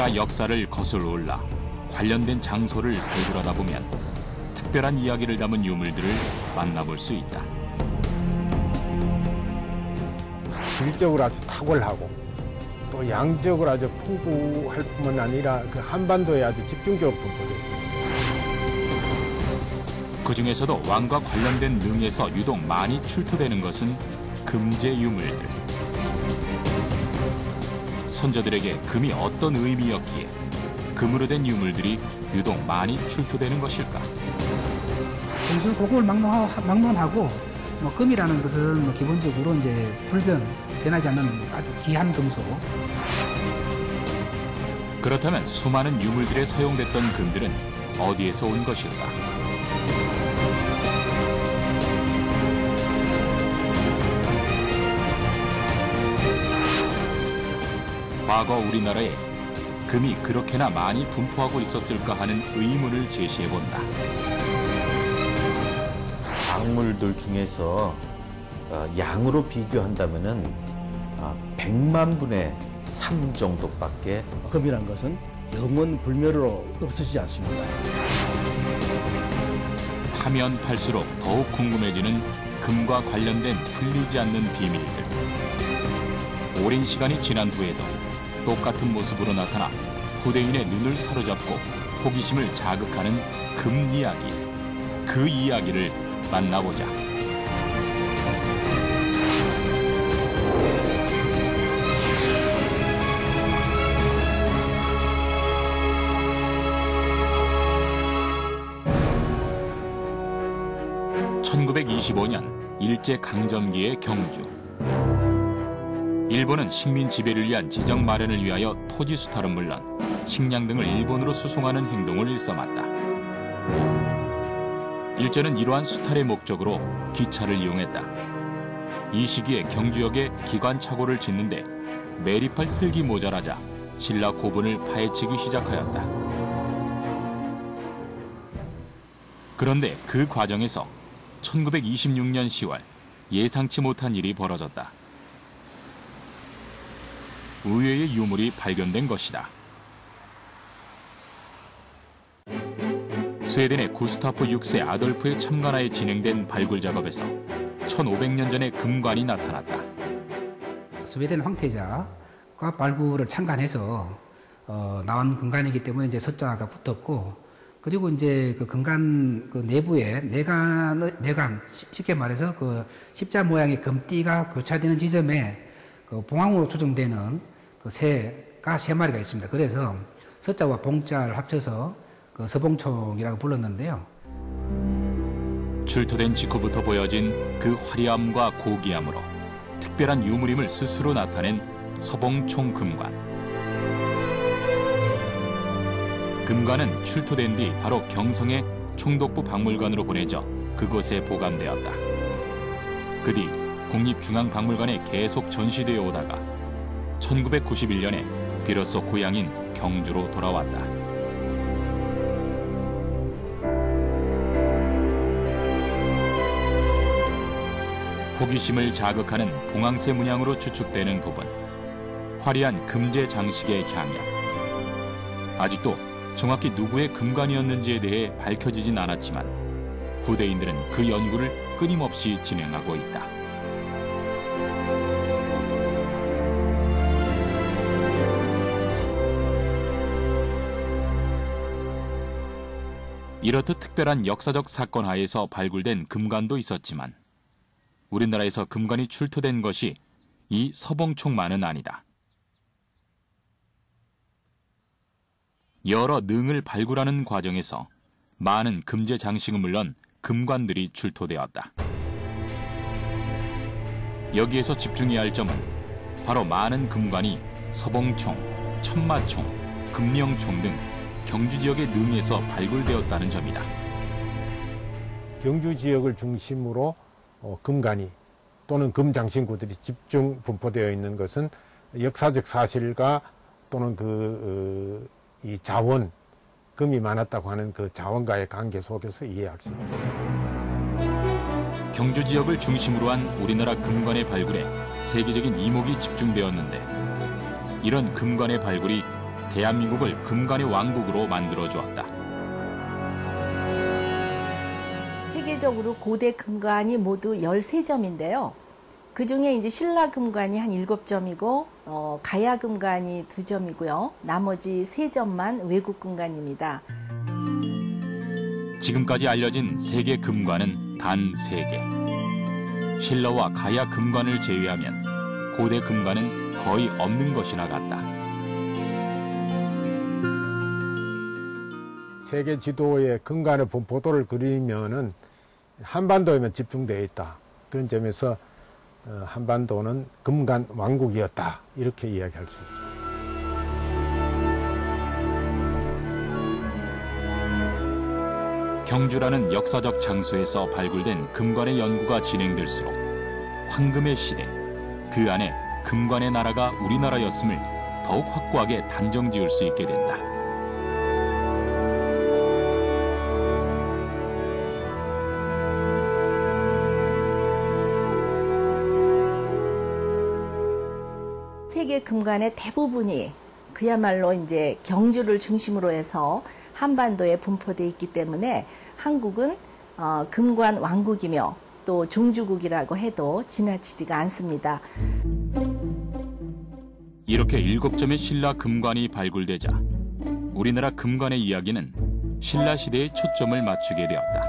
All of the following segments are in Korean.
나라 역사를 거슬러 올라 관련된 장소를 발굴하다 보면 특별한 이야기를 담은 유물들을 만나볼 수 있다. 질적으로 아주 탁월하고 또 양적으로 아주 풍부할 뿐만 아니라 그 한반도에 아주 집중적으로 분포되어 있습니다. 그 중에서도 왕과 관련된 능에서 유독 많이 출토되는 것은 금제 유물들. 선조들에게 금이 어떤 의미였기에 금으로 된 유물들이 유독 많이 출토되는 것일까? 평소 고금을 막론하고 금이라는 것은 기본적으로 이제 변하지 않는 아주 귀한 금속. 그렇다면 수많은 유물들에 사용됐던 금들은 어디에서 온 것일까? 과거 우리나라에 금이 그렇게나 많이 분포하고 있었을까 하는 의문을 제시해본다. 광물들 중에서 양으로 비교한다면은 100만 분의 3 정도밖에. 금이란 것은 영원 불멸으로 없어지지 않습니다. 파면 팔수록 더욱 궁금해지는 금과 관련된 풀리지 않는 비밀들. 오랜 시간이 지난 후에도 똑같은 모습으로 나타나 후대인의 눈을 사로잡고 호기심을 자극하는 금 이야기. 그 이야기를 만나보자. (1925년) 일제강점기의 경주. 일본은 식민 지배를 위한 재정 마련을 위하여 토지 수탈은 물론 식량 등을 일본으로 수송하는 행동을 일삼았다. 일제는 이러한 수탈의 목적으로 기차를 이용했다. 이 시기에 경주역에 기관차고를 짓는데 매립할 흙이 모자라자 신라 고분을 파헤치기 시작하였다. 그런데 그 과정에서 1926년 10월 예상치 못한 일이 벌어졌다. 의외의 유물이 발견된 것이다. 스웨덴의 구스타프 6세 아돌프의 참관하에 진행된 발굴 작업에서 1500년 전의 금관이 나타났다. 스웨덴 황태자가 발굴을 참관해서 나온 금관이기 때문에 이제 서자가 붙었고, 그리고 이제 그 금관 그 내부에 내관 쉽게 말해서 그 십자 모양의 금띠가 교차되는 지점에 그 봉황으로 추정되는 그 새가 3마리가 있습니다. 그래서 서자와 봉자를 합쳐서 그 서봉총이라고 불렀는데요. 출토된 직후부터 보여진 그 화려함과 고귀함으로 특별한 유물임을 스스로 나타낸 서봉총 금관. 금관은 출토된 뒤 바로 경성의 총독부 박물관으로 보내져 그곳에 보관되었다. 그 뒤 국립중앙박물관에 계속 전시되어 오다가 1991년에 비로소 고향인 경주로 돌아왔다. 호기심을 자극하는 봉황새 문양으로 추측되는 부분, 화려한 금제 장식의 향연. 아직도 정확히 누구의 금관이었는지에 대해 밝혀지진 않았지만 후대인들은 그 연구를 끊임없이 진행하고 있다. 이렇듯 특별한 역사적 사건 하에서 발굴된 금관도 있었지만 우리나라에서 금관이 출토된 것이 이 서봉총만은 아니다. 여러 능을 발굴하는 과정에서 많은 금제 장식은 물론 금관들이 출토되었다. 여기에서 집중해야 할 점은 바로 많은 금관이 서봉총, 천마총, 금명총 등 경주 지역의 능에서 발굴되었다는 점이다. 경주 지역을 중심으로 금관이 또는 금장신구들이 집중 분포되어 있는 것은 역사적 사실과 또는 이 자원, 금이 많았다고 하는 그 자원과의 관계 속에서 이해할 수 있습니다. 경주 지역을 중심으로 한 우리나라 금관의 발굴에 세계적인 이목이 집중되었는데 이런 금관의 발굴이 대한민국을 금관의 왕국으로 만들어 주었다. 세계적으로 고대 금관이 모두 13점인데요. 그중에 이제 신라 금관이 한 7점이고 가야 금관이 2점이고요. 나머지 3점만 외국 금관입니다. 지금까지 알려진 세계 금관은 단 3개. 신라와 가야 금관을 제외하면 고대 금관은 거의 없는 것이나 같다. 세계 지도에 금관의 분포도를 그리면은 한반도에만 집중되어 있다. 그런 점에서 한반도는 금관 왕국이었다. 이렇게 이야기할 수 있죠. 경주라는 역사적 장소에서 발굴된 금관의 연구가 진행될수록 황금의 시대, 그 안에 금관의 나라가 우리나라였음을 더욱 확고하게 단정지을 수 있게 된다. 세계 금관의 대부분이 그야말로 이제 경주를 중심으로 해서 한반도에 분포되어 있기 때문에 한국은 금관 왕국이며 또 종주국이라고 해도 지나치지가 않습니다. 이렇게 7점의 신라 금관이 발굴되자 우리나라 금관의 이야기는 신라 시대에 초점을 맞추게 되었다.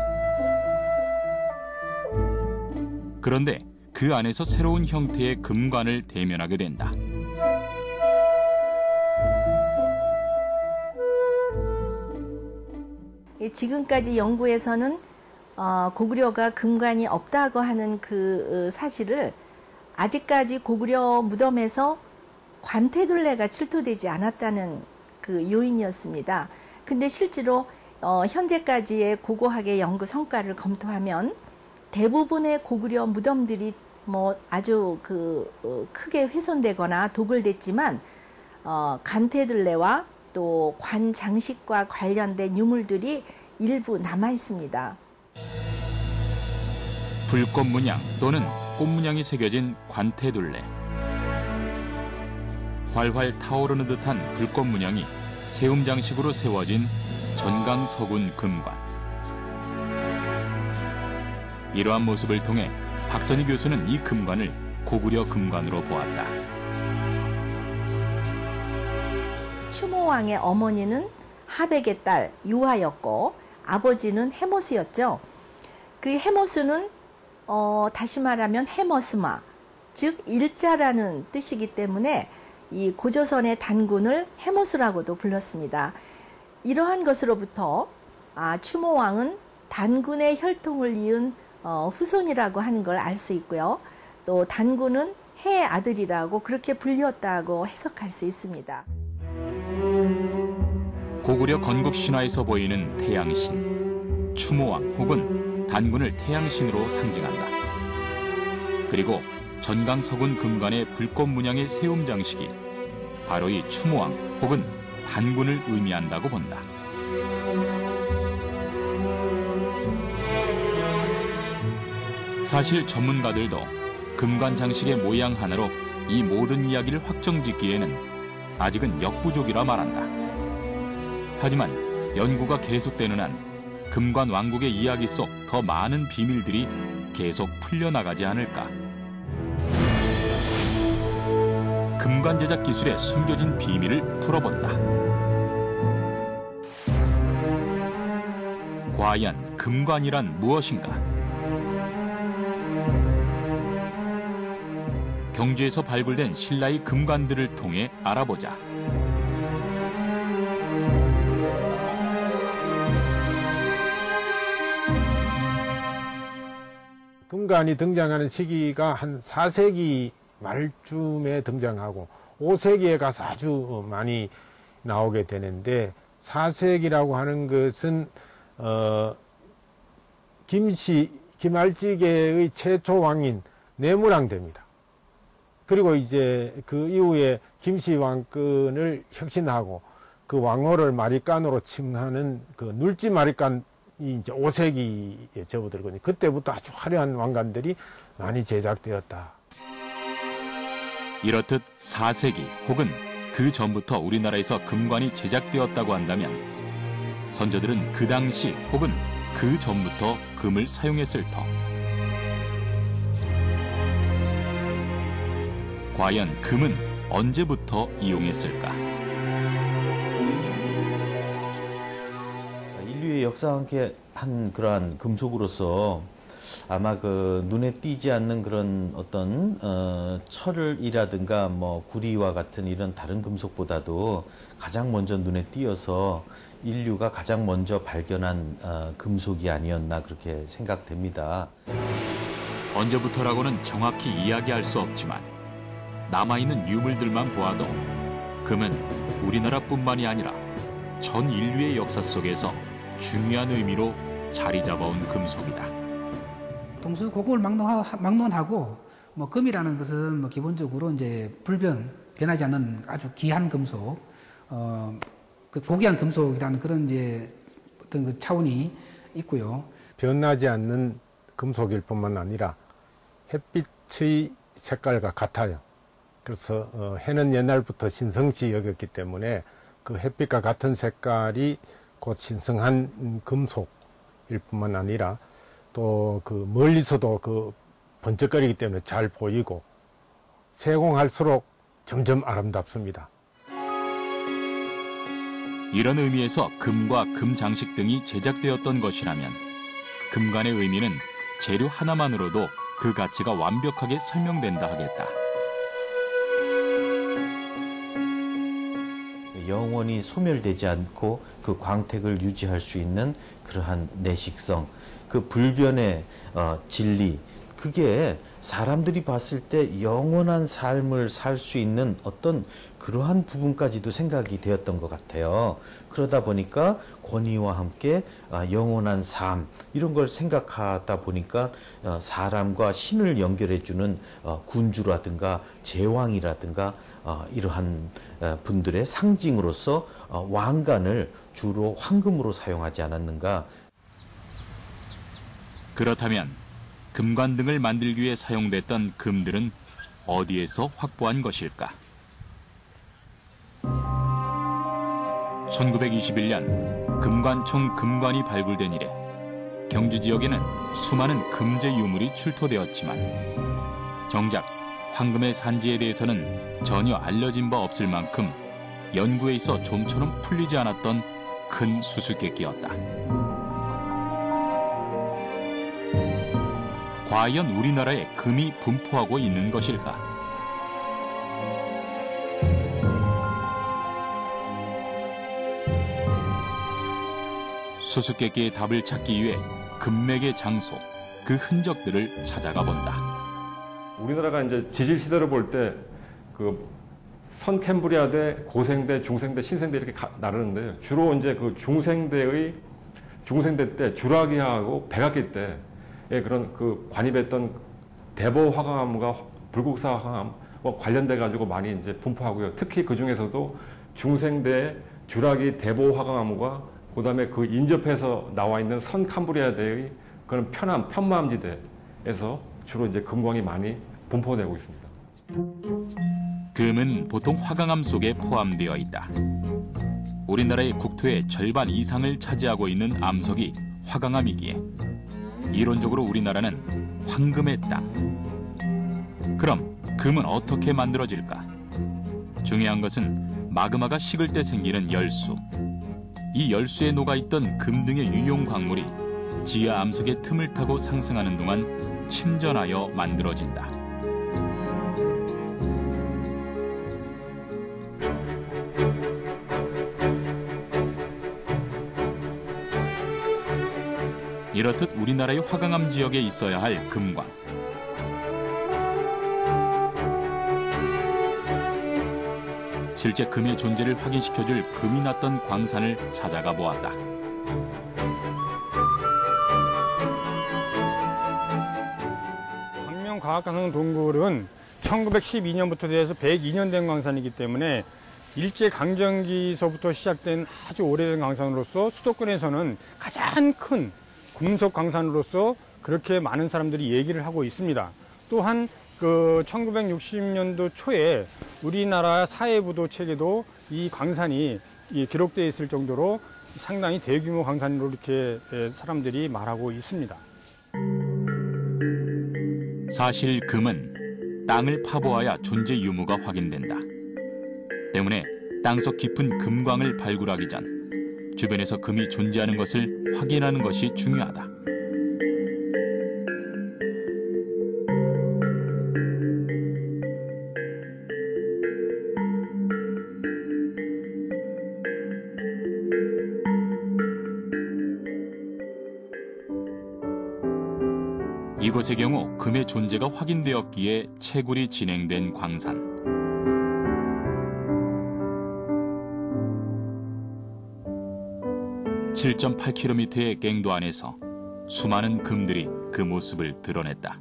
그런데 그 안에서 새로운 형태의 금관을 대면하게 된다. 지금까지 연구에서는 고구려가 금관이 없다고 하는 그 사실을 아직까지 고구려 무덤에서 관태둘레가 출토되지 않았다는 그 요인이었습니다. 근데 실제로 현재까지의 고고학의 연구 성과를 검토하면 대부분의 고구려 무덤들이 뭐 아주 크게 훼손되거나 도굴됐지만 관태둘레와 또 관 장식과 관련된 유물들이 일부 남아 있습니다. 불꽃 문양 또는 꽃 문양이 새겨진 관태둘레. 활활 타오르는 듯한 불꽃 문양이 세움 장식으로 세워진 전강서군 금관. 이러한 모습을 통해 박선희 교수는 이 금관을 고구려 금관으로 보았다. 추모왕의 어머니는 하백의 딸 유화였고 아버지는 해모스였죠. 그 해모스는 다시 말하면 해머스마, 즉 일자라는 뜻이기 때문에 이 고조선의 단군을 해모스라고도 불렀습니다. 이러한 것으로부터 추모왕은 단군의 혈통을 이은 후손이라고 하는 걸 알 수 있고요. 또 단군은 해의 아들이라고 그렇게 불렸다고 해석할 수 있습니다. 고구려 건국 신화에서 보이는 태양신, 추모왕 혹은 단군을 태양신으로 상징한다. 그리고 전강서군 금관의 불꽃 문양의 세움 장식이 바로 이 추모왕 혹은 단군을 의미한다고 본다. 사실 전문가들도 금관 장식의 모양 하나로 이 모든 이야기를 확정짓기에는 아직은 역부족이라 말한다. 하지만 연구가 계속되는 한 금관 왕국의 이야기 속 더 많은 비밀들이 계속 풀려나가지 않을까. 금관 제작 기술의 숨겨진 비밀을 풀어본다. 과연 금관이란 무엇인가? 경주에서 발굴된 신라의 금관들을 통해 알아보자. 금관이 등장하는 시기가 한 4세기 말쯤에 등장하고 5세기에 가서 아주 많이 나오게 되는데 4세기라고 하는 것은 김알지계의 최초 왕인 내무랑대입니다. 그리고 이제 그 이후에 김씨 왕권을 혁신하고 그 왕호를 마리간으로 칭하는 그 눌지 마리간이 이제 5세기에 접어들거든요. 그때부터 아주 화려한 왕관들이 많이 제작되었다. 이렇듯 4세기 혹은 그 전부터 우리나라에서 금관이 제작되었다고 한다면 선조들은 그 당시 혹은 그 전부터 금을 사용했을 터. 과연 금은 언제부터 이용했을까? 인류의 역사와 함께 한 그러한 금속으로서 아마 그 눈에 띄지 않는 그런 어떤 철이라든가 뭐 구리와 같은 이런 다른 금속보다도 가장 먼저 눈에 띄어서 인류가 가장 먼저 발견한 금속이 아니었나 그렇게 생각됩니다. 언제부터라고는 정확히 이야기할 수 없지만 남아있는 유물들만 보아도 금은 우리나라뿐만이 아니라 전 인류의 역사 속에서 중요한 의미로 자리 잡아온 금속이다. 동수 고금을 막론하고 뭐 금이라는 것은 뭐 기본적으로 이제 변하지 않는 아주 귀한 금속, 그 고귀한 금속이라는 그런 이제 어떤 그 차원이 있고요. 변하지 않는 금속일 뿐만 아니라 햇빛의 색깔과 같아요. 그래서 해는 옛날부터 신성시 여겼기 때문에 그 햇빛과 같은 색깔이 곧 신성한 금속일 뿐만 아니라 또 그 멀리서도 그 번쩍거리기 때문에 잘 보이고 세공할수록 점점 아름답습니다. 이런 의미에서 금과 금 장식 등이 제작되었던 것이라면 금관의 의미는 재료 하나만으로도 그 가치가 완벽하게 설명된다 하겠다. 영원히 소멸되지 않고 그 광택을 유지할 수 있는 그러한 내식성, 그 불변의 진리, 그게 사람들이 봤을 때 영원한 삶을 살 수 있는 어떤 그러한 부분까지도 생각이 되었던 것 같아요. 그러다 보니까 권위와 함께 영원한 삶, 이런 걸 생각하다 보니까 사람과 신을 연결해주는 군주라든가 제왕이라든가 이러한 분들의 상징으로서 왕관을 주로 황금으로 사용하지 않았는가. 그렇다면 금관 등을 만들기 위해 사용됐던 금들은 어디에서 확보한 것일까? 1921년 금관총 금관이 발굴된 이래 경주 지역에는 수많은 금제 유물이 출토되었지만 정작 황금의 산지에 대해서는 전혀 알려진 바 없을 만큼 연구에 있어 좀처럼 풀리지 않았던 큰 수수께끼였다. 과연 우리나라에 금이 분포하고 있는 것일까? 수수께끼의 답을 찾기 위해 금맥의 장소, 그 흔적들을 찾아가 본다. 우리나라가 이제 지질 시대로 볼 때 그 선캠브리아대, 고생대, 중생대, 신생대 이렇게 나누는데요. 주로 이제 그 중생대 때 주라기하고 백악기 때의 그런 그 관입했던 대보 화강암과 불국사 화강암과 관련돼 가지고 많이 이제 분포하고요. 특히 그 중에서도 중생대 주라기 대보 화강암과 그다음에 그 인접해서 나와 있는 선캄브리아대의 그런 편마암지대에서 주로 이제 금광이 많이 분포되고 있습니다. 금은 보통 화강암 속에 포함되어 있다. 우리나라의 국토의 절반 이상을 차지하고 있는 암석이 화강암이기에 이론적으로 우리나라는 황금의 땅. 그럼 금은 어떻게 만들어질까? 중요한 것은 마그마가 식을 때 생기는 열수. 이 열수에 녹아있던 금 등의 유용 광물이 지하 암석의 틈을 타고 상승하는 동안 침전하여 만들어진다. 이렇듯 우리나라의 화강암 지역에 있어야 할 금광. 실제 금의 존재를 확인시켜줄 금이 났던 광산을 찾아가 보았다. 광명과학광산 동굴은 1912년부터 돼서 102년 된 광산이기 때문에 일제강점기서부터 시작된 아주 오래된 광산으로서 수도권에서는 가장 큰 금속 광산으로서 그렇게 많은 사람들이 얘기를 하고 있습니다. 또한 그 1960년도 초에 우리나라 사회부도 책에도 이 광산이 기록되어 있을 정도로 상당히 대규모 광산으로 이렇게 사람들이 말하고 있습니다. 사실 금은 땅을 파보아야 존재 유무가 확인된다. 때문에 땅속 깊은 금광을 발굴하기 전 주변에서 금이 존재하는 것을 확인하는 것이 중요하다. 이곳의 경우 금의 존재가 확인되었기에 채굴이 진행된 광산. 7.8km의 갱도 안에서 수많은 금들이 그 모습을 드러냈다.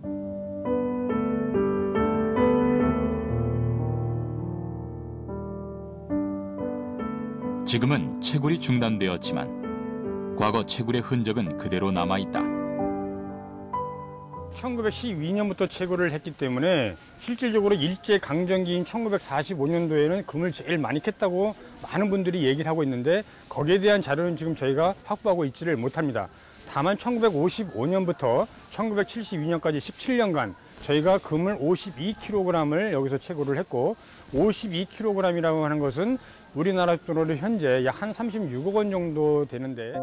지금은 채굴이 중단되었지만 과거 채굴의 흔적은 그대로 남아있다. 1912년부터 채굴을 했기 때문에 실질적으로 일제강점기인 1945년도에는 금을 제일 많이 캤다고 많은 분들이 얘기를 하고 있는데 거기에 대한 자료는 지금 저희가 확보하고 있지를 못합니다. 다만 1955년부터 1972년까지 17년간 저희가 금을 52kg을 여기서 채굴을 했고 52kg이라고 하는 것은 우리나라 돈으로 현재 약 한 36억 원 정도 되는데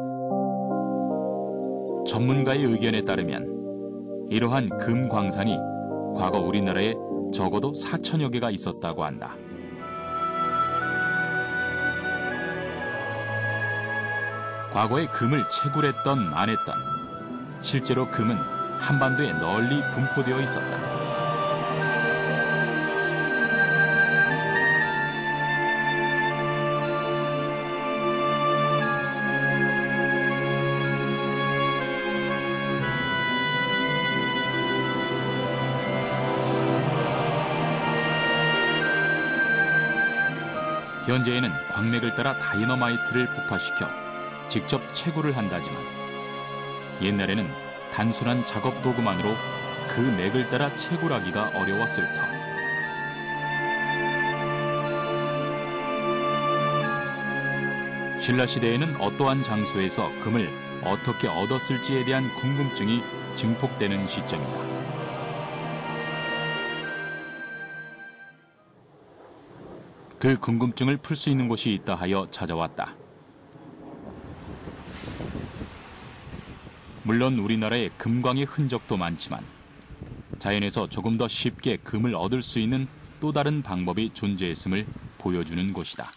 전문가의 의견에 따르면 이러한 금 광산이 과거 우리나라에 적어도 4천여 개가 있었다고 한다. 과거에 금을 채굴했던 안 했던 실제로 금은 한반도에 널리 분포되어 있었다. 현재에는 광맥을 따라 다이너마이트를 폭파시켜 직접 채굴을 한다지만 옛날에는 단순한 작업 도구만으로 그 맥을 따라 채굴하기가 어려웠을 터. 신라시대에는 어떠한 장소에서 금을 어떻게 얻었을지에 대한 궁금증이 증폭되는 시점이다. 그 궁금증을 풀 수 있는 곳이 있다 하여 찾아왔다. 물론 우리나라에 금광의 흔적도 많지만 자연에서 조금 더 쉽게 금을 얻을 수 있는 또 다른 방법이 존재했음을 보여주는 곳이다.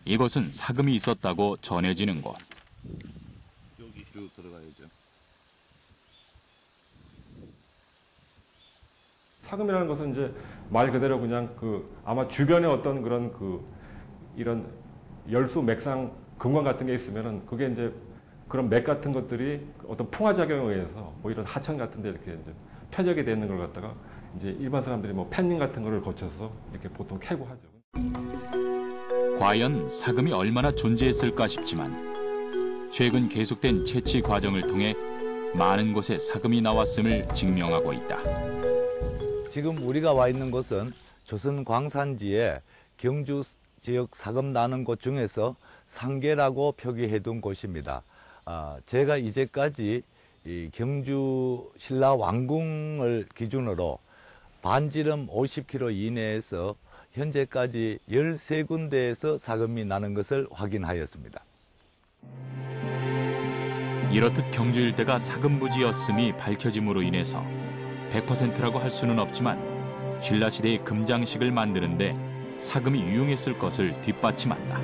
이곳은 사금이 있었다고 전해지는 곳. 사금이라는 것은 이제 말 그대로 그냥 아마 주변에 어떤 그런 이런 열수 맥상 금관 같은 게 있으면은 그게 이제 그런 맥 같은 것들이 어떤 풍화 작용에 의해서 뭐 이런 하천 같은 데 이렇게 이제 표적이 되는 걸 갖다가 이제 일반 사람들이 뭐 팬닝 같은 거를 거쳐서 이렇게 보통 캐고 하죠. 과연 사금이 얼마나 존재했을까 싶지만 최근 계속된 채취 과정을 통해 많은 곳에 사금이 나왔음을 증명하고 있다. 지금 우리가 와 있는 곳은 조선 광산지에 경주 지역 사금 나는 곳 중에서 상계라고 표기해둔 곳입니다. 제가 이제까지 이 경주 신라 왕궁을 기준으로 반지름 50km 이내에서 현재까지 13군데에서 사금이 나는 것을 확인하였습니다. 이렇듯 경주 일대가 사금부지였음이 밝혀짐으로 인해서 100%라고 할 수는 없지만 신라시대의 금장식을 만드는데 사금이 유용했을 것을 뒷받침한다.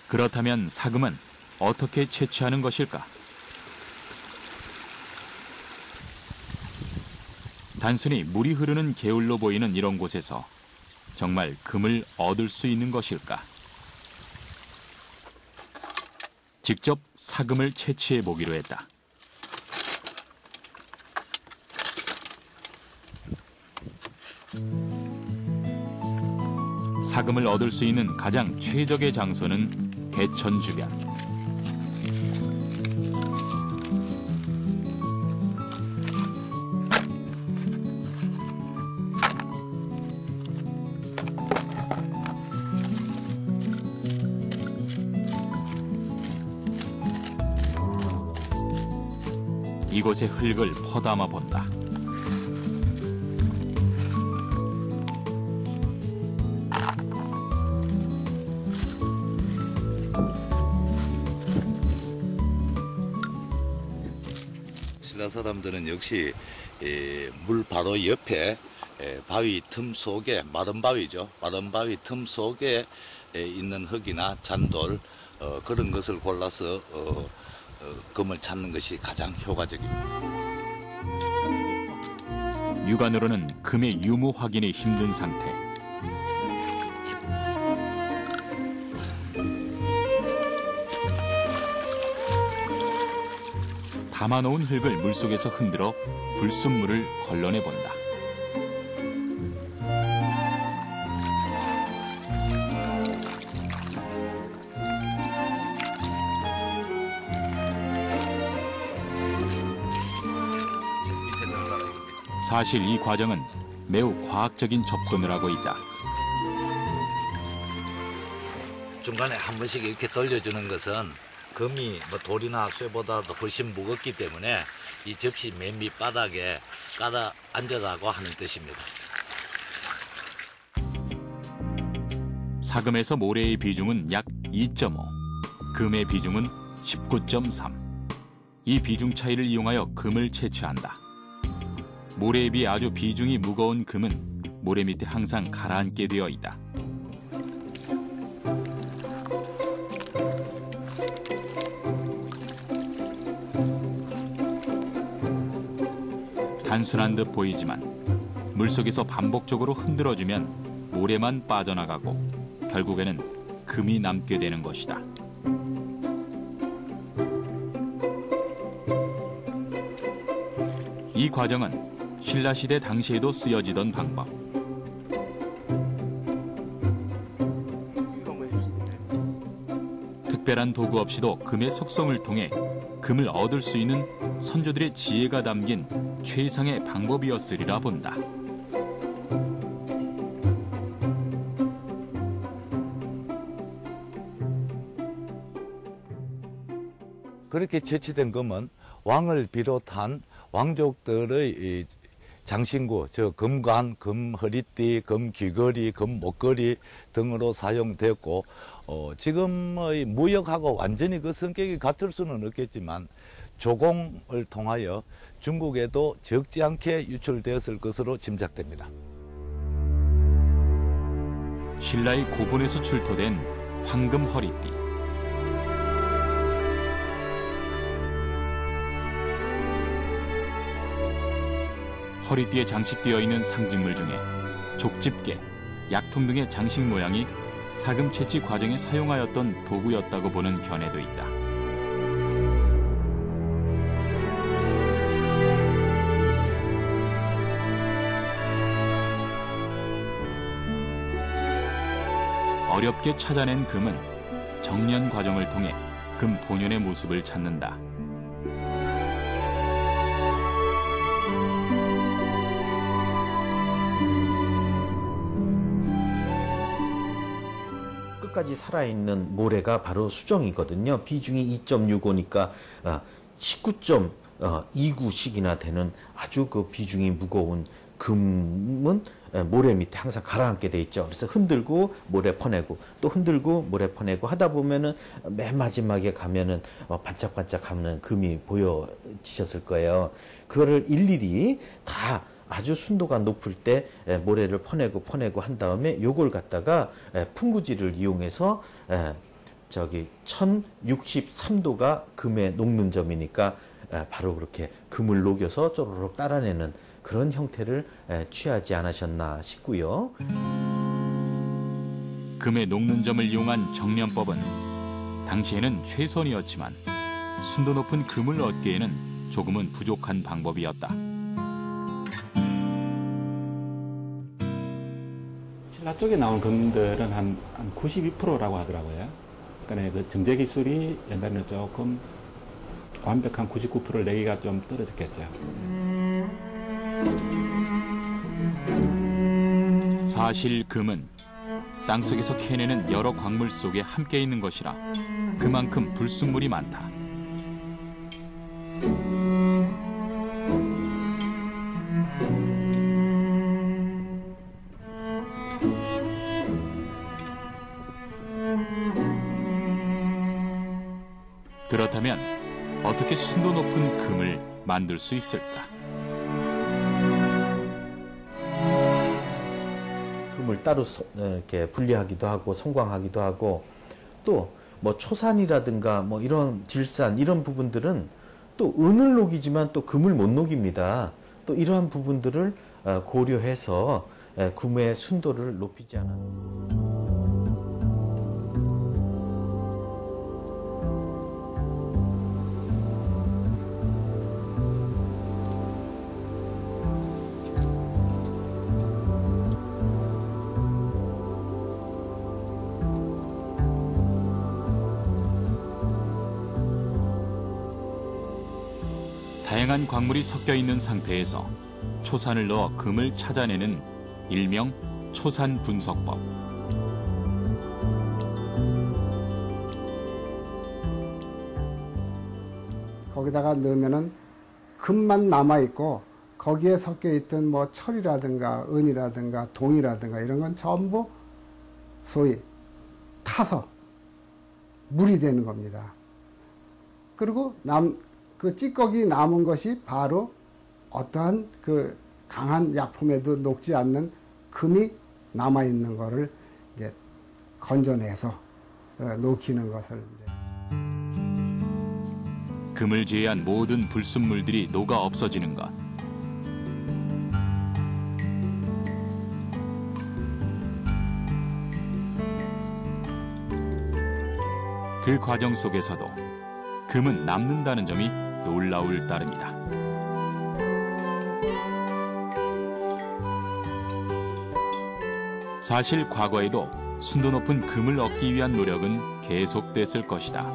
그렇다면 사금은 어떻게 채취하는 것일까? 단순히 물이 흐르는 개울로 보이는 이런 곳에서 정말 금을 얻을 수 있는 것일까? 직접 사금을 채취해 보기로 했다. 사금을 얻을 수 있는 가장 최적의 장소는 개천 주변. 이곳의 흙을 퍼담아 본다. 신라 사람들은 역시 물 바로 옆에 바위 틈 속에, 마른 바위죠. 마른 바위 틈 속에 있는 흙이나 잔돌 그런 것을 골라서 금을 찾는 것이 가장 효과적입니다. 육안으로는 금의 유무 확인이 힘든 상태. 담아놓은 흙을 물속에서 흔들어 불순물을 걸러내 본다. 사실 이 과정은 매우 과학적인 접근을 하고 있다. 중간에 한 번씩 이렇게 돌려주는 것은 금이 돌이나 쇠보다도 훨씬 무겁기 때문에 이 접시 맨 밑바닥에 깔아 앉으라고 하는 뜻입니다. 사금에서 모래의 비중은 약 2.5, 금의 비중은 19.3. 이 비중 차이를 이용하여 금을 채취한다. 모래에 비해 아주 비중이 무거운 금은 모래 밑에 항상 가라앉게 되어 있다. 단순한 듯 보이지만 물속에서 반복적으로 흔들어주면 모래만 빠져나가고 결국에는 금이 남게 되는 것이다. 이 과정은 신라시대 당시에도 쓰여지던 방법. 특별한 도구 없이도 금의 속성을 통해 금을 얻을 수 있는 선조들의 지혜가 담긴 최상의 방법이었으리라 본다. 그렇게 채취된 금은 왕을 비롯한 왕족들의 장신구, 저 금관, 금허리띠, 금귀걸이, 금목걸이 등으로 사용됐고 지금의 무역하고 완전히 그 성격이 같을 수는 없겠지만 조공을 통하여 중국에도 적지 않게 유출되었을 것으로 짐작됩니다. 신라의 고분에서 출토된 황금 허리띠. 허리띠에 장식되어 있는 상징물 중에 족집게, 약통 등의 장식 모양이 사금 채취 과정에 사용하였던 도구였다고 보는 견해도 있다. 어렵게 찾아낸 금은 정련 과정을 통해 금 본연의 모습을 찾는다. 끝까지 살아있는 모래가 바로 수정이거든요. 비중이 2.65니까 19.29씩이나 되는 아주 그 비중이 무거운 금은 모래 밑에 항상 가라앉게 돼 있죠. 그래서 흔들고 모래 퍼내고 또 흔들고 모래 퍼내고 하다 보면은 맨 마지막에 가면은 반짝반짝하는 금이 보여지셨을 거예요. 그거를 일일이 다 아주 순도가 높을 때 모래를 퍼내고 한 다음에 요걸 갖다가 풍구지를 이용해서 저기 1063도가 금에 녹는 점이니까 바로 그렇게 금을 녹여서 쪼르륵 따라내는 그런 형태를 취하지 않으셨나 싶고요. 금의 녹는 점을 이용한 정련법은 당시에는 최선이었지만 순도 높은 금을 얻기에는 조금은 부족한 방법이었다. 신라 쪽에 나온 금들은 한 92%라고 하더라고요. 그러니까 그 정제 기술이 옛날에는 조금 완벽한 99%를 내기가 좀 떨어졌겠죠. 사실 금은 땅속에서 캐내는 여러 광물 속에 함께 있는 것이라 그만큼 불순물이 많다. 그렇다면 어떻게 순도 높은 금을 만들 수 있을까? 금을 따로 이렇게 분리하기도 하고 성광하기도 하고 또 뭐 초산이라든가 뭐 이런 질산 이런 부분들은 또 은을 녹이지만 또 금을 못 녹입니다. 또 이러한 부분들을 고려해서 금의 순도를 높이지 않았는가. 다양한 광물이 섞여 있는 상태에서 초산을 넣어 금을 찾아내는 일명 초산 분석법. 거기다가 넣으면은 금만 남아 있고 거기에 섞여 있던 뭐 철이라든가 은이라든가 동이라든가 이런 건 전부 소위 타서 물이 되는 겁니다. 그리고 그 찌꺼기 남은 것이 바로 어떠한 그 강한 약품에도 녹지 않는 금이 남아있는 거를 이제 건져내서 녹이는 것을 이제. 금을 제외한 모든 불순물들이 녹아 없어지는 것. 그 과정 속에서도 금은 남는다는 점이 놀라울 따름이다. 사실 과거에도 순도 높은 금을 얻기 위한 노력은 계속됐을 것이다.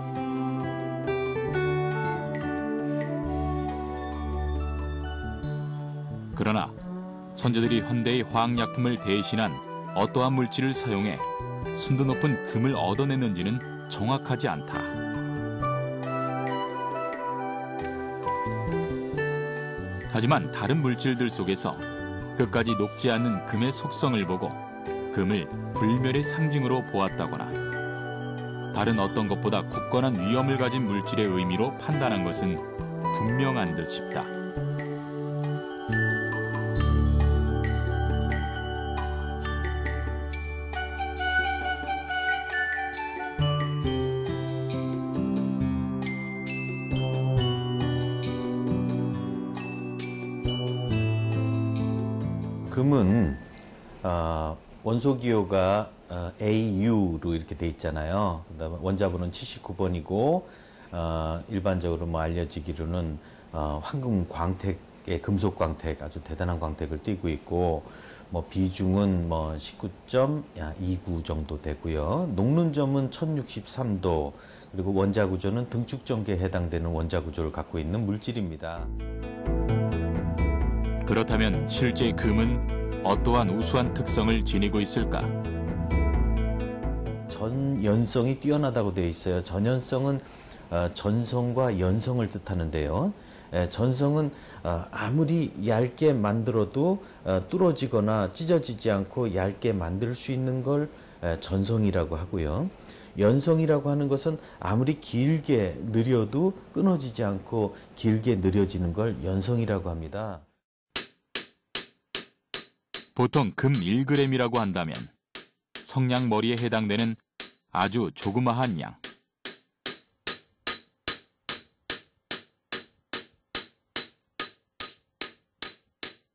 그러나 선조들이 현대의 화학약품을 대신한 어떠한 물질을 사용해 순도 높은 금을 얻어냈는지는 정확하지 않다. 하지만 다른 물질들 속에서 끝까지 녹지 않는 금의 속성을 보고 금을 불멸의 상징으로 보았다거나 다른 어떤 것보다 굳건한 위험을 가진 물질의 의미로 판단한 것은 분명한 듯 싶다. 금은 원소 기호가 AU로 이렇게 돼 있잖아요. 그다음에 원자번호는 79번이고 일반적으로 뭐 알려지기로는 황금 광택의 금속 광택 아주 대단한 광택을 띠고 있고 뭐 비중은 뭐 19.29 정도 되고요. 녹는 점은 1063도 그리고 원자 구조는 등축전기에 해당되는 원자 구조를 갖고 있는 물질입니다. 그렇다면 실제 금은 어떠한 우수한 특성을 지니고 있을까? 전연성이 뛰어나다고 되어 있어요. 전연성은 전성과 연성을 뜻하는데요. 전성은 아무리 얇게 만들어도 뚫어지거나 찢어지지 않고 얇게 만들 수 있는 걸 전성이라고 하고요. 연성이라고 하는 것은 아무리 길게 느려도 끊어지지 않고 길게 느려지는 걸 연성이라고 합니다. 보통 금 1g이라고 한다면 성냥 머리에 해당되는 아주 조그마한 양.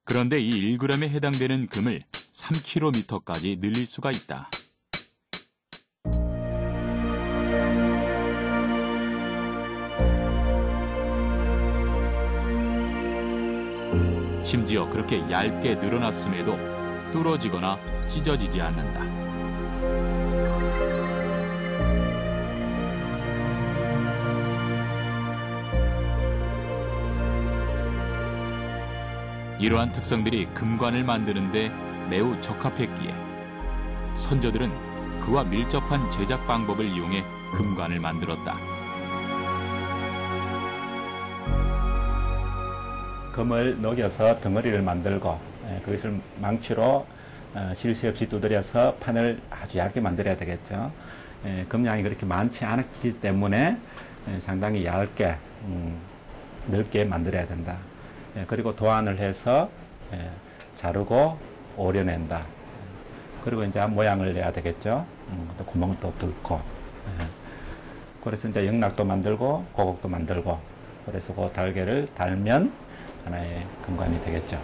그런데 이 1g에 해당되는 금을 3kg까지 늘릴 수가 있다. 심지어 그렇게 얇게 늘어났음에도 뚫어지거나 찢어지지 않는다. 이러한 특성들이 금관을 만드는 데 매우 적합했기에 선조들은 그와 밀접한 제작 방법을 이용해 금관을 만들었다. 금을 녹여서 덩어리를 만들고 그것을 망치로 실수 없이 두드려서 판을 아주 얇게 만들어야 되겠죠. 금량이 그렇게 많지 않기 때문에 상당히 얇게 넓게 만들어야 된다. 그리고 도안을 해서 자르고 오려낸다. 그리고 이제 모양을 내야 되겠죠. 또 구멍을 또 뚫고. 그래서 이제 영락도 만들고 고곡도 만들고. 그래서 그 달개를 달면 하나의 금관이 되겠죠.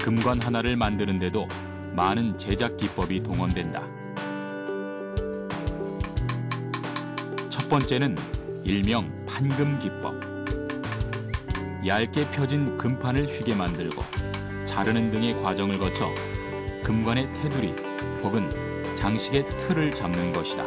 금관 하나를 만드는데도 많은 제작 기법이 동원된다. 첫 번째는 일명 판금 기법. 얇게 펴진 금판을 휘게 만들고 자르는 등의 과정을 거쳐 금관의 테두리 혹은 장식의 틀을 잡는 것이다.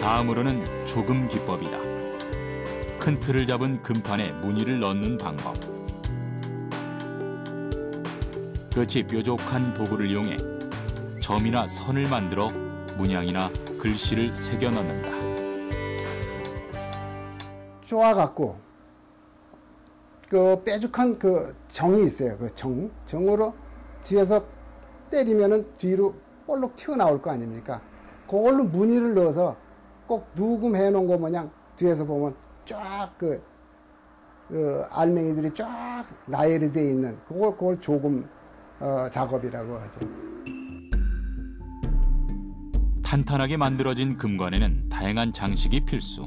다음으로는 조금 기법이다. 큰 틀을 잡은 금판에 무늬를 넣는 방법. 끝이 뾰족한 도구를 이용해 점이나 선을 만들어 문양이나 글씨를 새겨 넣는다. 쪼아갖고 그 뾰족한 그 정이 있어요. 그 정으로 뒤에서 때리면은 뒤로 볼록 튀어나올 거 아닙니까? 그걸로 무늬를 넣어서 꼭 누금해 놓은 거 모양 뒤에서 보면 쫙 그 알맹이들이 쫙 나열이 되어 있는 그걸 조금 작업이라고 하죠. 탄탄하게 만들어진 금관에는 다양한 장식이 필수.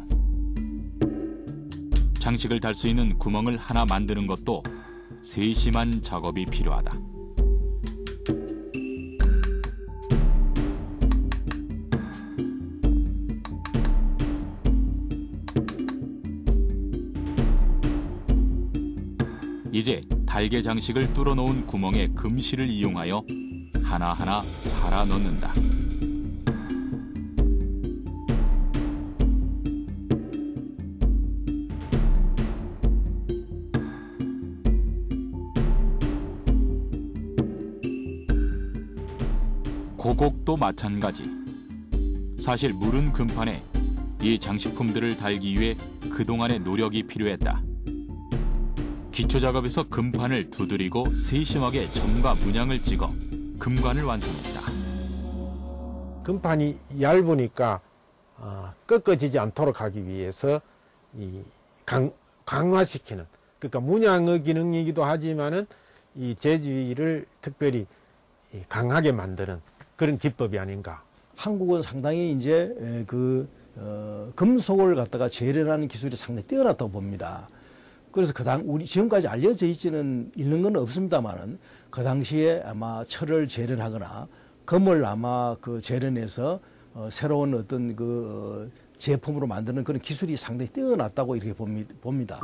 장식을 달 수 있는 구멍을 하나 만드는 것도 세심한 작업이 필요하다. 이제 달개 장식을 뚫어놓은 구멍에 금실을 이용하여 하나하나 달아 넣는다. 고곡도 마찬가지. 사실 무른 금판에 이 장식품들을 달기 위해 그동안의 노력이 필요했다. 기초 작업에서 금판을 두드리고 세심하게 점과 문양을 찍어 금관을 완성했다. 금판이 얇으니까 꺾어지지 않도록 하기 위해서 강화시키는, 그러니까 문양의 기능이기도 하지만은 이 재질을 특별히 강하게 만드는 그런 기법이 아닌가. 한국은 상당히 이제 금속을 갖다가 재련하는 기술이 상당히 뛰어났다고 봅니다. 그래서 우리 지금까지 알려져 있지는 있는 건 없습니다만은 그 당시에 아마 철을 재련하거나 금을 아마 재련해서 새로운 어떤 제품으로 만드는 그런 기술이 상당히 뛰어났다고 이렇게 봅니다.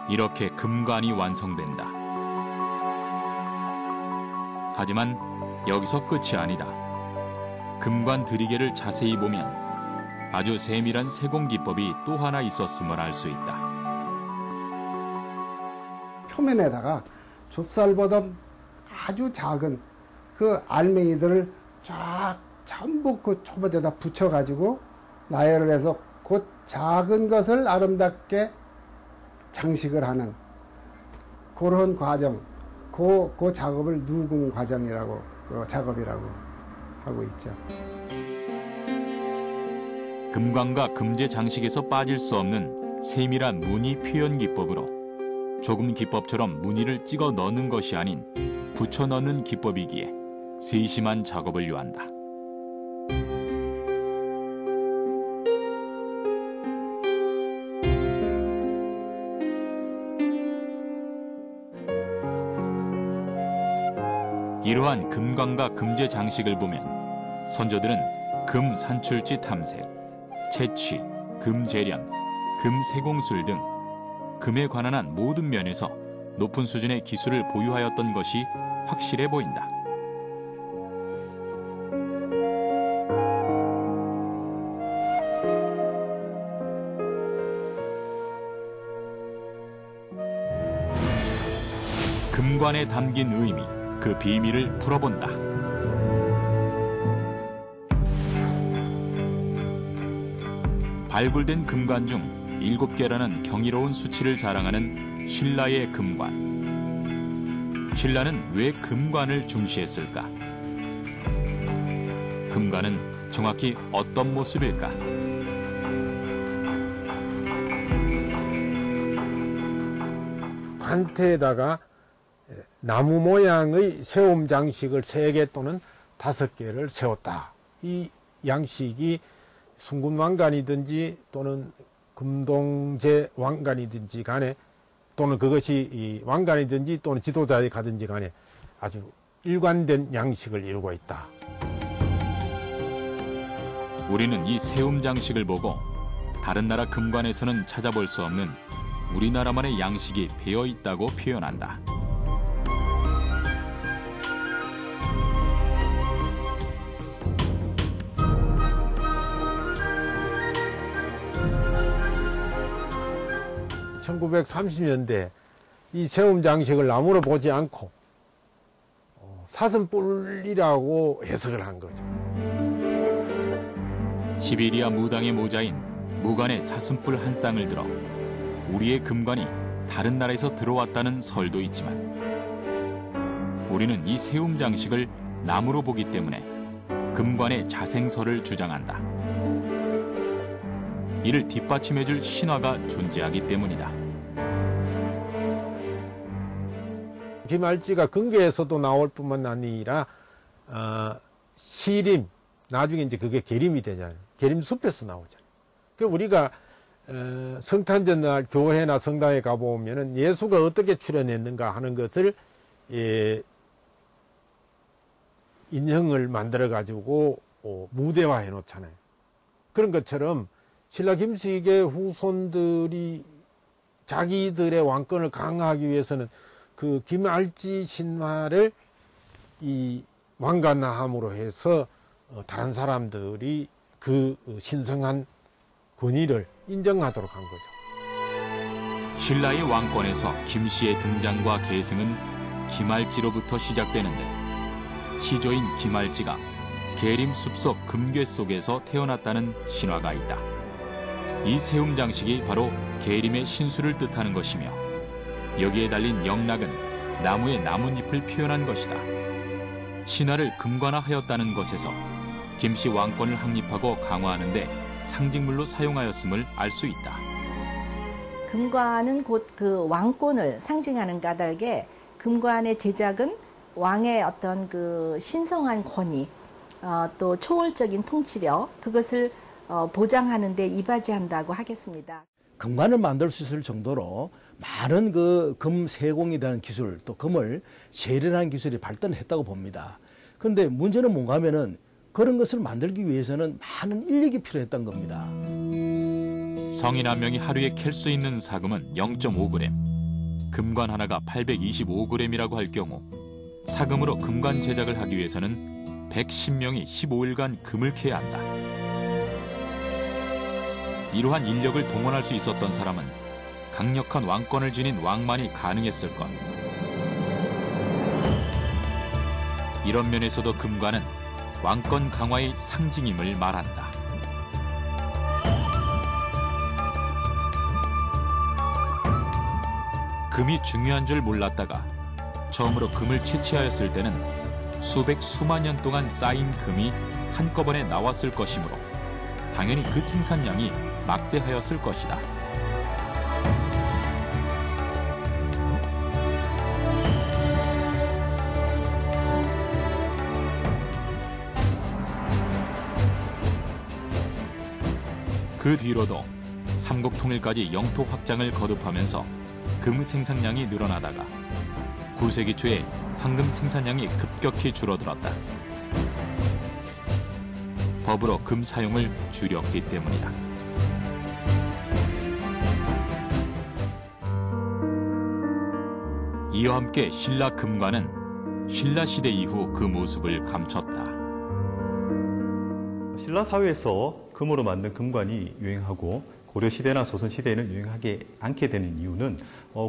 이렇게 금관이 완성된다. 하지만 여기서 끝이 아니다. 금관 드리개를 자세히 보면 아주 세밀한 세공 기법이 또 하나 있었음을 알 수 있다. 표면에다가 좁쌀보다 아주 작은 그 알맹이들을 쫙 전부 그 초보에다 붙여가지고 나열을 해서 그 작은 것을 아름답게 장식을 하는 그런 과정, 그 작업을 누금 과정이라고, 그 작업이라고 하고 있죠. 금관과 금제 장식에서 빠질 수 없는 세밀한 무늬 표현 기법으로 조금 기법처럼 무늬를 찍어 넣는 것이 아닌 붙여 넣는 기법이기에 세심한 작업을 요한다. 이러한 금관과 금제 장식을 보면 선조들은 금 산출지 탐색, 채취, 금 재련, 금 세공술 등 금에 관한 한 모든 면에서 높은 수준의 기술을 보유하였던 것이 확실해 보인다. 금관에 담긴 의미, 그 비밀을 풀어본다. 발굴된 금관 중 7개라는 경이로운 수치를 자랑하는 신라의 금관. 신라는 왜 금관을 중시했을까? 금관은 정확히 어떤 모습일까? 관태에다가 나무 모양의 세움 장식을 3개 또는 5개를 세웠다. 이 양식이 순군 왕관이든지 또는 금동제 왕관이든지 간에 또는 그것이 이 왕관이든지 또는 지도자에 가든지 간에 아주 일관된 양식을 이루고 있다. 우리는 이 세움 장식을 보고 다른 나라 금관에서는 찾아볼 수 없는 우리나라만의 양식이 배어 있다고 표현한다. (1930년대) 이 세움 장식을 나무로 보지 않고 사슴뿔이라고 해석을 한 거죠. 시베리아 무당의 모자인 무관의 사슴뿔 한 쌍을 들어 우리의 금관이 다른 나라에서 들어왔다는 설도 있지만 우리는 이 세움 장식을 나무로 보기 때문에 금관의 자생설을 주장한다. 이를 뒷받침해줄 신화가 존재하기 때문이다. 김알지가 근계에서도 나올 뿐만 아니라 시림, 나중에 이제 그게 계림이 되잖아요. 계림숲에서 나오잖아요. 그 우리가 성탄절날 교회나 성당에 가보면은 예수가 어떻게 출현했는가 하는 것을 인형을 만들어 가지고 무대화해 놓잖아요. 그런 것처럼 신라 김씨의 후손들이 자기들의 왕권을 강화하기 위해서는 그 김알지 신화를 이 왕관화함으로 해서 다른 사람들이 그 신성한 권위를 인정하도록 한 거죠. 신라의 왕권에서 김씨의 등장과 계승은 김알지로부터 시작되는데 시조인 김알지가 계림 숲속 금괴 속에서 태어났다는 신화가 있다. 이 세움 장식이 바로 계림의 신수를 뜻하는 것이며 여기에 달린 영락은 나무의 나뭇잎을 표현한 것이다. 신화를 금관화하였다는 것에서 김씨 왕권을 확립하고 강화하는 데 상징물로 사용하였음을 알 수 있다. 금관은 곧 그 왕권을 상징하는 까닭에 금관의 제작은 왕의 어떤 그 신성한 권위, 또 초월적인 통치력, 그것을 보장하는 데 이바지한다고 하겠습니다. 금관을 만들 수 있을 정도로 많은 그 금 세공에 대한 기술, 또 금을 재련하는 기술이 발전했다고 봅니다. 그런데 문제는 뭔가 하면은 그런 것을 만들기 위해서는 많은 인력이 필요했던 겁니다. 성인 한 명이 하루에 캘 수 있는 사금은 0.5g. 금관 하나가 825g이라고 할 경우 사금으로 금관 제작을 하기 위해서는 110명이 15일간 금을 캐야 한다. 이러한 인력을 동원할 수 있었던 사람은 강력한 왕권을 지닌 왕만이 가능했을 것. 이런 면에서도 금관은 왕권 강화의 상징임을 말한다. 금이 중요한 줄 몰랐다가 처음으로 금을 채취하였을 때는 수만 년 동안 쌓인 금이 한꺼번에 나왔을 것이므로 당연히 그 생산량이 막대하였을 것이다. 그 뒤로도 삼국통일까지 영토 확장을 거듭하면서 금 생산량이 늘어나다가 19세기 초에 황금 생산량이 급격히 줄어들었다. 법으로 금 사용을 줄였기 때문이다. 이와 함께 신라 금관은 신라 시대 이후 그 모습을 감췄다. 신라 사회에서 금으로 만든 금관이 유행하고 고려 시대나 조선 시대에는 유행하지 않게 되는 이유는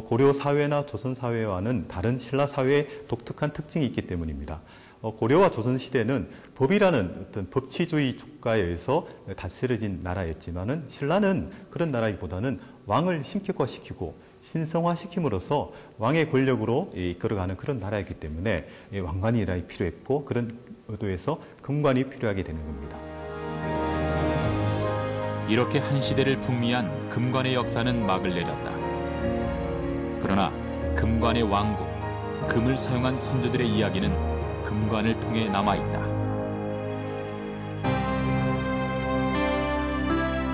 고려 사회나 조선 사회와는 다른 신라 사회의 독특한 특징이 있기 때문입니다. 고려와 조선 시대는 법이라는 어떤 법치주의 국가에 의해서 다스려진 나라였지만은 신라는 그런 나라이보다는 왕을 신격화시키고 신성화시킴으로써 왕의 권력으로 이끌어가는 그런 나라였기 때문에 왕관이 필요했고 그런 의도에서 금관이 필요하게 되는 겁니다. 이렇게 한 시대를 풍미한 금관의 역사는 막을 내렸다. 그러나 금관의 왕국, 금을 사용한 선조들의 이야기는 금관을 통해 남아있다.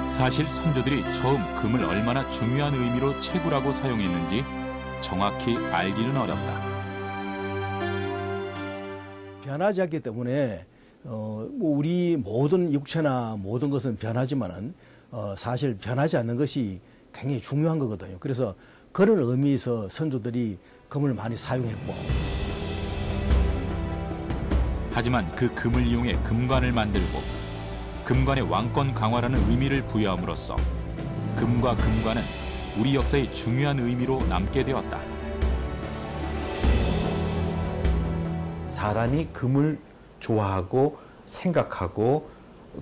사실 선조들이 처음 금을 얼마나 중요한 의미로 채굴하고 사용했는지 정확히 알기는 어렵다. 변하지 않기 때문에 우리 모든 육체나 모든 것은 변하지만은 사실 변하지 않는 것이 굉장히 중요한 거거든요. 그래서 그런 의미에서 선조들이 금을 많이 사용했고. 하지만 그 금을 이용해 금관을 만들고 금관의 왕권 강화라는 의미를 부여함으로써 금과 금관은 우리 역사의 중요한 의미로 남게 되었다. 사람이 금을 좋아하고 생각하고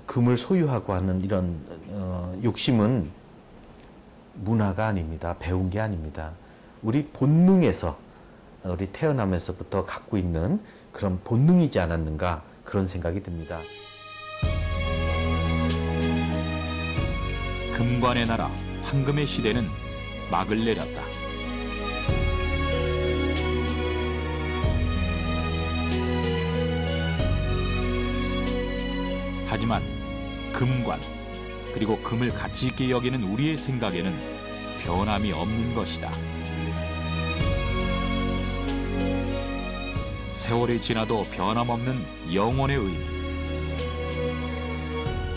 금을 소유하고 하는 이런 욕심은 문화가 아닙니다. 배운 게 아닙니다. 우리 본능에서 우리 태어나면서부터 갖고 있는 그런 본능이지 않았는가 그런 생각이 듭니다. 금관의 나라 황금의 시대는 막을 내렸다. 하지만 금관 그리고 금을 가치 있게 여기는 우리의 생각에는 변함이 없는 것이다. 세월이 지나도 변함없는 영원의 의미.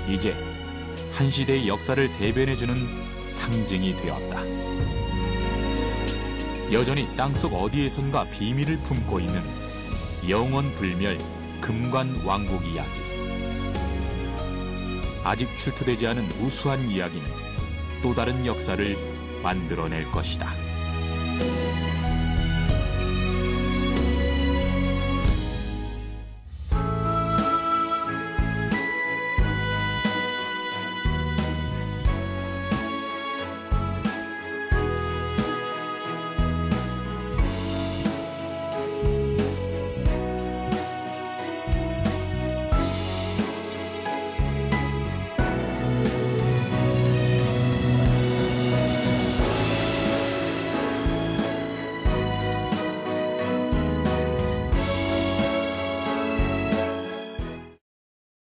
이제 한 시대의 역사를 대변해주는 상징이 되었다. 여전히 땅속 어디에선가 비밀을 품고 있는 영원 불멸 금관 왕국 이야기. 아직 출토되지 않은 우수한 이야기는 또 다른 역사를 만들어낼 것이다.